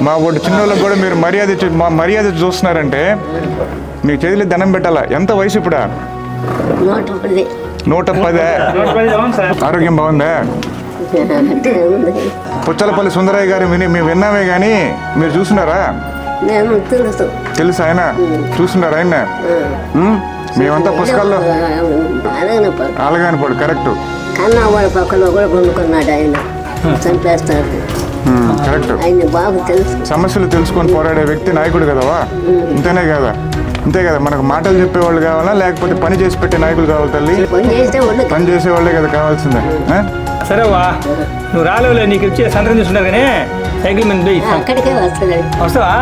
మా వాడు చిన్నోళ్ళకి కూడా మీరు మర్యాద చూస్తున్నారంటే మీ చేతిలో దండం పెట్టాలా. ఎంత వయసు ఇప్పుడు? 110. ఆరోగ్యం బాగుందా? పుచ్చలపల్లి సుందరయ్య గారు మేము విన్నామే కానీ మీరు చూస్తున్నారా? తెలుసు ఆయన చూస్తున్నారు ఆయన. మేమంతా పుస్తకాల్లో అలాగనిపోడు కరెక్ట్ కన్నావాడు పక్కలో కూడా కొనుక్కున్నాడు ఆయన. చంపేస్తారు కరెక్ట్. ఆయన బాగా తెలుసు. సమస్యలు తెలుసుకొని పోరాడే వ్యక్తి నాయకుడు కదవా? అంతేనే కదా? అంతే కదా. మనకు మాటలు చెప్పేవాళ్ళు కావాలా లేకపోతే పని చేసి పెట్టే నాయకులు కావాలి తల్లి? పని చేసేవాళ్ళే కదా కావాల్సిందే. సరేవా నువ్వు రాలేవులే, నీకు వచ్చి సంతకం తీసుకుంటారు కానీ సైకిల్ మీద అక్కడికే వస్తాడు. వస్తావా?